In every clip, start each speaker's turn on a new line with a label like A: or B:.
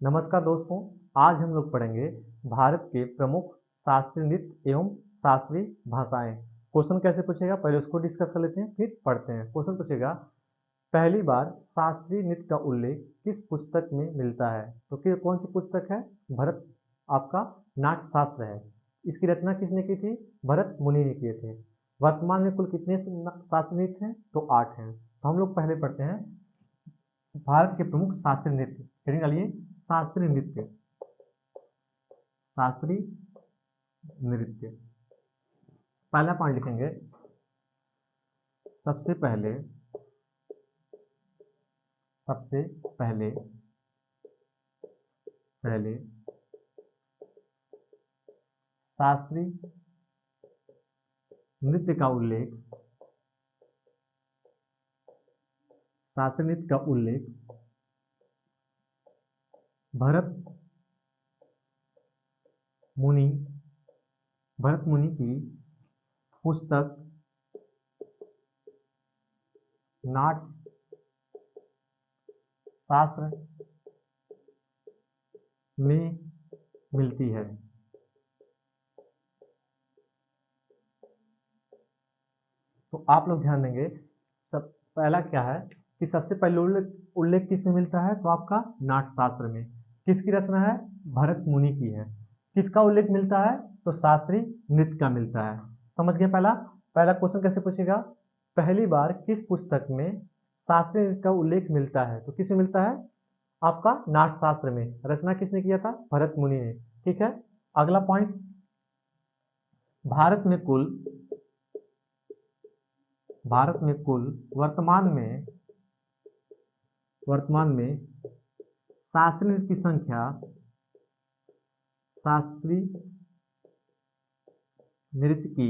A: नमस्कार दोस्तों। आज हम लोग पढ़ेंगे भारत के प्रमुख शास्त्रीय नृत्य एवं शास्त्रीय भाषाएं। क्वेश्चन कैसे पूछेगा, पहले उसको डिस्कस कर लेते हैं फिर पढ़ते हैं। क्वेश्चन पूछेगा, पहली बार शास्त्रीय नृत्य का उल्लेख किस पुस्तक में मिलता है? तो कौन सी पुस्तक है? भरत आपका नाट्य शास्त्र है। इसकी रचना किसने की थी? भरत मुनि ने किए थे। वर्तमान में कुल कितने शास्त्रीय नृत्य हैं? तो 8 हैं। तो हम लोग पहले पढ़ते हैं भारत के प्रमुख शास्त्रीय नृत्य। हेडिंग डालिए, शास्त्रीय नृत्य। शास्त्रीय नृत्य, पहला पॉइंट लिखेंगे। सबसे पहले सबसे पहले पहले शास्त्रीय नृत्य का उल्लेख शास्त्रीय नृत्य का उल्लेख भरत मुनि भरत मुनि की पुस्तक नाट्य शास्त्र में मिलती है। तो आप लोग ध्यान देंगे, सब पहला क्या है कि सबसे पहले उल्लेख किस में मिलता है? तो आपका नाट्य शास्त्र में। किसकी रचना है? भरत मुनि की है। किसका उल्लेख मिलता है? तो शास्त्रीय नृत्य का मिलता है। समझ गए? पहला पहला क्वेश्चन कैसे पूछेगा, पहली बार किस पुस्तक में शास्त्रीय नृत्य का उल्लेख मिलता है? तो किस में मिलता है? आपका नाट्य शास्त्र में। रचना किसने किया था? भरत मुनि ने। ठीक है। अगला पॉइंट, भारत में कुल वर्तमान में शास्त्रीय नृत्य की संख्या शास्त्रीय नृत्य की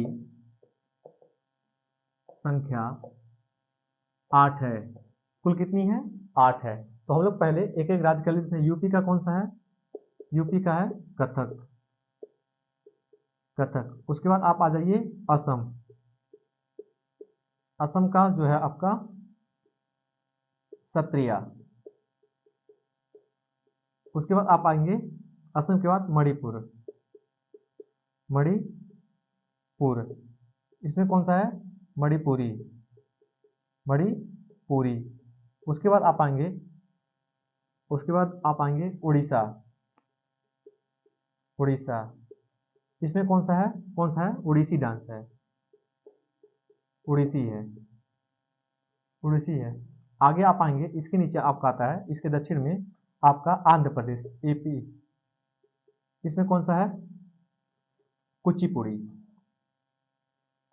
A: संख्या 8 है। कुल कितनी है? 8 है। तो हम लोग पहले एक एक राज्य कर लेते हैं। यूपी का कौन सा है? यूपी का है कथक। कथक। उसके बाद आप आ जाइए असम। असम का जो है आपका सत्रिया। उसके बाद आप आएंगे असम के बाद मणिपुर। मणिपुर, इसमें कौन सा है? मणिपुरी। मणिपुरी। उसके बाद आप आएंगे उड़ीसा। उड़ीसा, इसमें कौन सा है? उड़ीसी डांस है। उड़ीसी है। उड़ीसी है। आगे आप आएंगे, इसके नीचे आपका आता है, इसके दक्षिण में आपका आंध्र प्रदेश, एपी। इसमें कौन सा है? कुचिपुड़ी।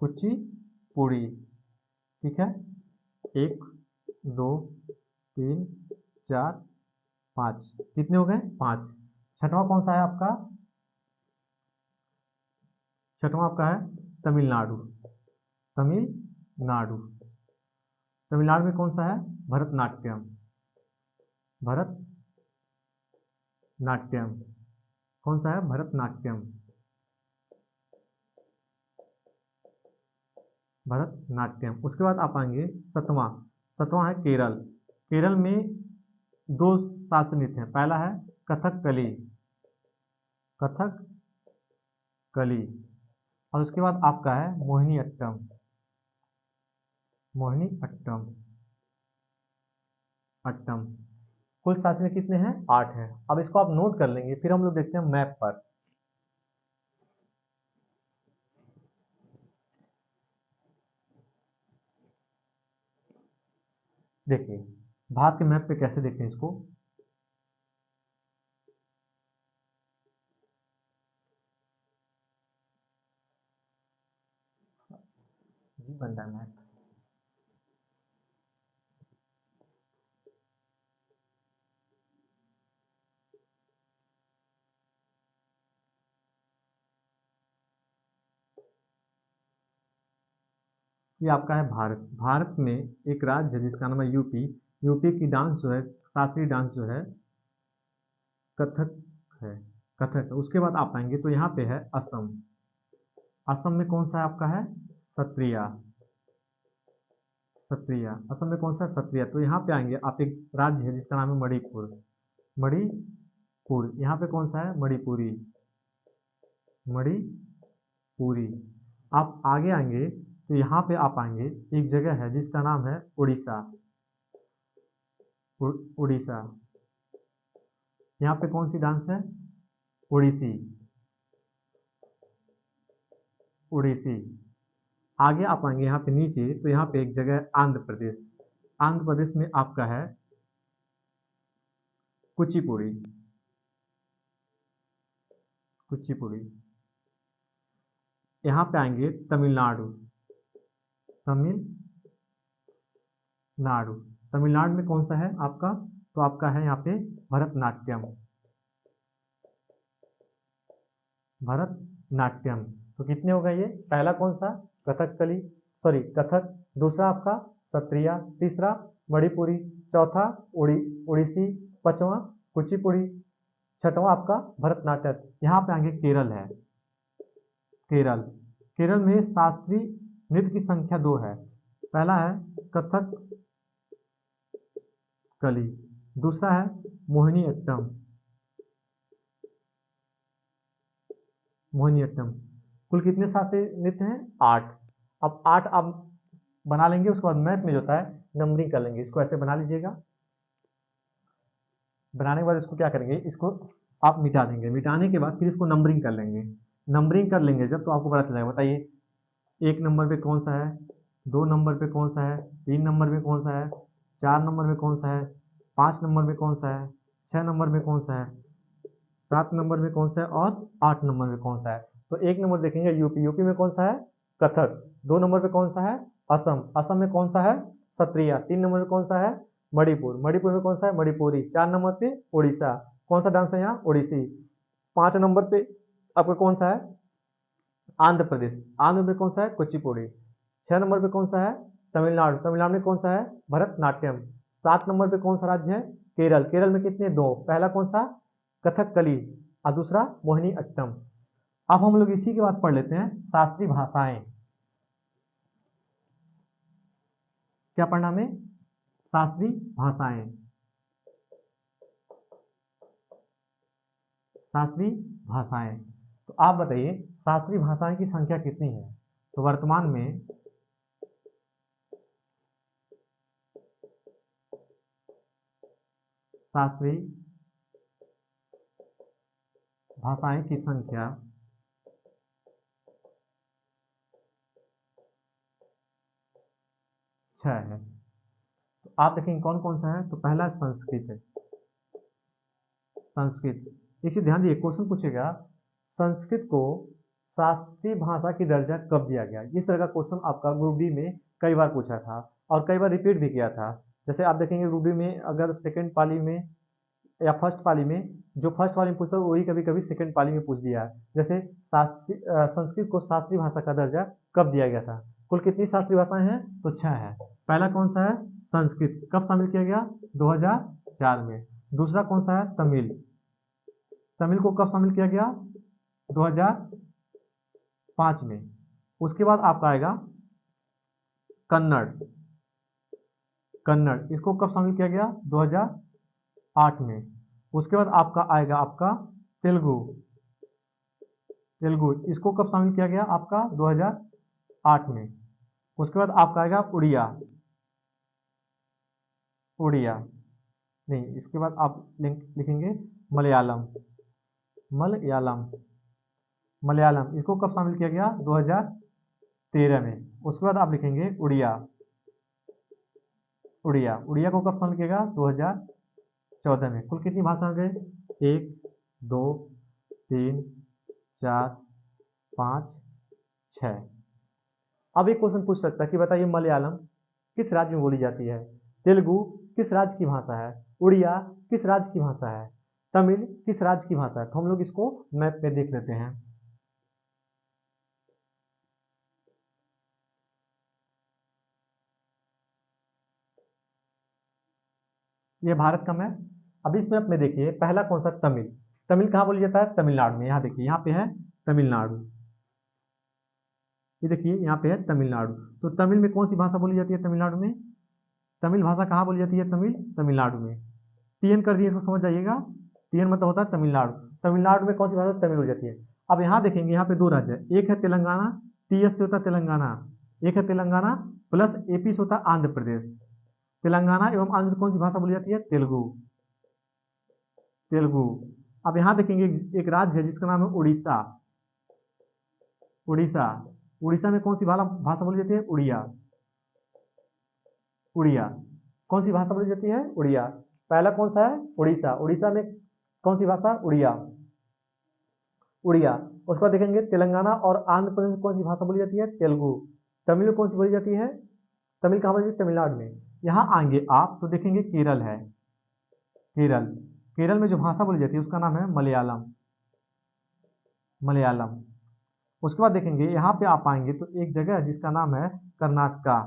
A: कुचिपुड़ी। ठीक है। 1 2 3 4 5, कितने हो गए? 5। छठवां कौन सा है आपका? छठवां आपका है तमिलनाडु। तमिलनाडु। तमिलनाडु में कौन सा है? भरतनाट्यम। भरतनाट्यम। कौन सा है? भरतनाट्यम। भरतनाट्यम। उसके बाद आप आएंगे सतवां। सतवां है केरल। केरल में 2 शास्त्रीय नृत्य हैं। पहला है कथकली। कथकली। और उसके बाद आपका है मोहिनी अट्टम। मोहिनी अट्टम। अट्टम। कुल शास्त्रीय नृत्य कितने हैं? 8 हैं। अब इसको आप नोट कर लेंगे, फिर हम लोग देखते हैं मैप पर। देखिए भारत के मैप पे कैसे देखते हैं इसको। जी बन रहा है मैप। ये आपका है भारत। भारत में एक राज्य है जिसका नाम है यूपी। यूपी की डांस जो है, शास्त्रीय डांस जो है कथक है। कथक है। उसके बाद आप आएंगे तो यहाँ पे है असम। असम में कौन सा है आपका है? सत्रिया। सत्रिया। असम में कौन सा है? सत्रिया। तो यहाँ पे आएंगे आप, एक राज्य है जिसका नाम है मणिपुर। मणिपुर। यहाँ पे कौन सा है, मणिपुरी, मणिपुरी। आप आगे आएंगे तो यहाँ पे आप आएंगे, एक जगह है जिसका नाम है उड़ीसा, उड़ीसा। यहाँ पे कौन सी डांस है, उड़ीसी, उड़ीसी। आगे आप आएंगे यहाँ पे नीचे तो यहाँ पे एक जगह है आंध्र प्रदेश, आंध्र प्रदेश में आपका है कुचिपुड़ी, कुचिपुड़ी। यहाँ पे आएंगे तमिलनाडु, तमिलनाडु, तमिलनाडु में कौन सा है आपका, तो आपका है यहाँ पे भरतनाट्यम, भरतनाट्यम। तो कितने हो गए ये, पहला कौन सा, कथकली, सॉरी कथक, दूसरा आपका सत्रिया, तीसरा मणिपुरी, चौथा उड़ीसी, पांचवा कुचिपुड़ी, छठवां आपका भरतनाट्यम। यहाँ पे आगे केरल है, केरल, केरल में शास्त्रीय नृत्य की संख्या 2 है। पहला है कथक कली, दूसरा है मोहिनीअट्टम, मोहिनीअट्टम। कुल कितने शास्त्रीय नृत्य हैं, 8। अब 8 आप बना लेंगे, उसके बाद मैथ में जो होता है नंबरिंग कर लेंगे। इसको ऐसे बना लीजिएगा, बनाने के बाद इसको क्या करेंगे, इसको आप मिटा देंगे, मिटाने के बाद फिर इसको नंबरिंग कर लेंगे। नंबरिंग कर लेंगे जब, तो आपको पता चल जाएगा। बताइए 1 नंबर पे कौन सा है, 2 नंबर पे कौन सा है, 3 नंबर पे कौन सा है, 4 नंबर में कौन सा है, 5 नंबर में कौन सा है, 6 नंबर में कौन सा है, 7 नंबर में कौन सा है और 8 नंबर में कौन सा है। तो 1 नंबर देखेंगे यूपी, यूपी में कौन सा है, कथक। 2 नंबर पे कौन सा है, असम, असम में कौन सा है, सत्रिया। 3 नंबर में कौन सा है, मणिपुर, मणिपुर में कौन सा है, मणिपुरी। 4 नंबर पे उड़ीसा, कौन सा डांस है यहाँ, ओडिसी। 5 नंबर पे आपका कौन सा है, आंध्र प्रदेश, आंध्र में कौन सा है, कुचिपुड़ी। 6 नंबर पे कौन सा है, तमिलनाडु, तमिलनाडु में कौन सा है, भरतनाट्यम। 7 नंबर पे कौन सा राज्य है, केरल, केरल में कितने, 2। पहला कौन सा, कथकली और दूसरा मोहिनीअट्टम। अब हम लोग इसी के बाद पढ़ लेते हैं शास्त्रीय भाषाएं। क्या पढ़ना में, शास्त्रीय भाषाएं, शास्त्रीय भाषाएं। तो आप बताइए शास्त्रीय भाषाएं की संख्या कितनी है। तो वर्तमान में शास्त्रीय भाषाएं की संख्या 6 है। तो आप देखेंगे कौन कौन सा है। तो पहला संस्कृत है, संस्कृत। एक चीज ध्यान दिए, क्वेश्चन पूछेगा संस्कृत को शास्त्रीय भाषा की दर्जा कब दिया गया। इस तरह का क्वेश्चन आपका ग्रुप डी में कई बार पूछा था और कई बार रिपीट भी किया था। जैसे आप देखेंगे ग्रुप डी में अगर सेकंड पाली में या फर्स्ट पाली में, जो फर्स्ट पाली में पूछता है वही कभी कभी सेकंड पाली में पूछ दिया। जैसे शास्त्रीय संस्कृत को शास्त्रीय भाषा का दर्जा कब दिया गया था। कुल कितनी शास्त्रीय भाषाएं हैं, तो 6 है। पहला कौन सा है, संस्कृत, कब शामिल किया गया, 2004 में। दूसरा कौन सा है, तमिल, तमिल को कब शामिल किया गया, 2005 में। उसके बाद आपका आएगा कन्नड़, कन्नड़, इसको कब शामिल किया गया, 2008 में। उसके बाद आपका आएगा आपका तेलुगु, तेलुगु, इसको कब शामिल किया गया, आपका 2008 में। उसके बाद आपका आएगा उड़िया, उड़िया नहीं, इसके बाद आप लिखेंगे मलयालम, मलयालम, मलयालम, इसको कब शामिल किया गया, 2013 में। उसके बाद आप लिखेंगे उड़िया, उड़िया, उड़िया को कब शामिल किया गया, 2014 में। कुल कितनी भाषा हो गए, 1 2 3 4 5 6। अब एक क्वेश्चन पूछ सकता है कि बताइए मलयालम किस राज्य में बोली जाती है, तेलुगु किस राज्य की भाषा है, उड़िया किस राज्य की भाषा है, तमिल किस राज्य की भाषा है। तो हम लोग इसको मैप में देख लेते हैं। ये भारत का मैप। अब इस मैप में देखिए पहला कौन सा, तमिल, तमिल कहाँ बोली जाता है, तमिलनाडु में। यहाँ देखिए यहाँ पे है तमिलनाडु, ये देखिए यहाँ पे है तमिलनाडु। तो तमिल में कौन सी भाषा बोली जाती है, तमिलनाडु में, तमिल भाषा कहाँ बोली जाती है, तमिलनाडु में। टीएन कर दिए, इसको समझ जाइएगा। TN मतलब होता है तमिलनाडु। तमिलनाडु में कौन सी भाषा तमिल हो जाती है। अब यहाँ देखेंगे, यहाँ पे दो राज्य है, एक है तेलंगाना, TS से होता है तेलंगाना, एक है तेलंगाना प्लस AP से होता है आंध्र प्रदेश। तेलंगाना एवं आंध्र कौन सी भाषा बोली जाती है, तेलुगु, तेलुगु। अब यहाँ देखेंगे एक राज्य है जिसका नाम है उड़ीसा, उड़ीसा, उड़ीसा में कौन सी भाषा बोली जाती है, उड़िया, उड़िया। कौन सी भाषा बोली जाती है, उड़िया। पहला कौन सा है, उड़ीसा, उड़ीसा में कौन सी भाषा, उड़िया, उड़िया। उसके बाद देखेंगे तेलंगाना और आंध्र प्रदेश में कौन सी भाषा बोली जाती है, तेलुगु। तमिल में कौन सी बोली जाती है, तमिल कहाँ बोली जाती है, तमिलनाडु में। यहाँ आएंगे आप तो देखेंगे केरल है, केरल, केरल में जो भाषा बोली जाती है उसका नाम है मलयालम, मलयालम। उसके बाद देखेंगे यहाँ पे आप आएंगे तो एक जगह है जिसका नाम है कर्नाटका,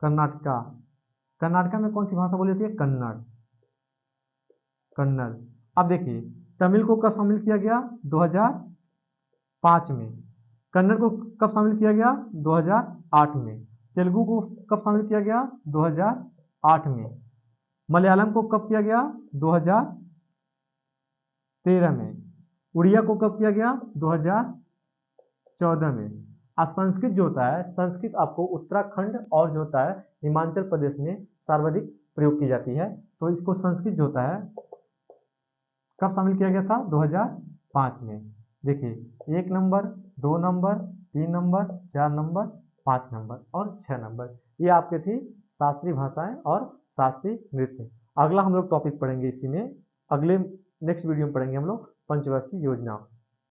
A: कर्नाटका। कर्नाटका में कौन सी भाषा बोली जाती है, कन्नड़, कन्नड़। अब देखिए तमिल को कब शामिल किया गया, 2005 में। कन्नड़ को कब शामिल किया गया, 2008 में। तेलुगु को कब शामिल किया गया, 2008 में। मलयालम को कब किया गया, 2013 में। उड़िया को कब किया गया, 2014 में। अब संस्कृत जो होता है, संस्कृत आपको उत्तराखंड और जो होता है हिमाचल प्रदेश में सर्वाधिक प्रयोग की जाती है। तो इसको संस्कृत जो होता है कब शामिल किया गया था, 2005 में। देखिए 1 number, 2 number, 3 number, 4 number, 5 number और 6 नंबर, ये आपके थी शास्त्रीय भाषाएं और शास्त्रीय नृत्य। अगला हम लोग टॉपिक पढ़ेंगे इसी में, अगले नेक्स्ट वीडियो में पढ़ेंगे हम लोग पंचवर्षीय योजना।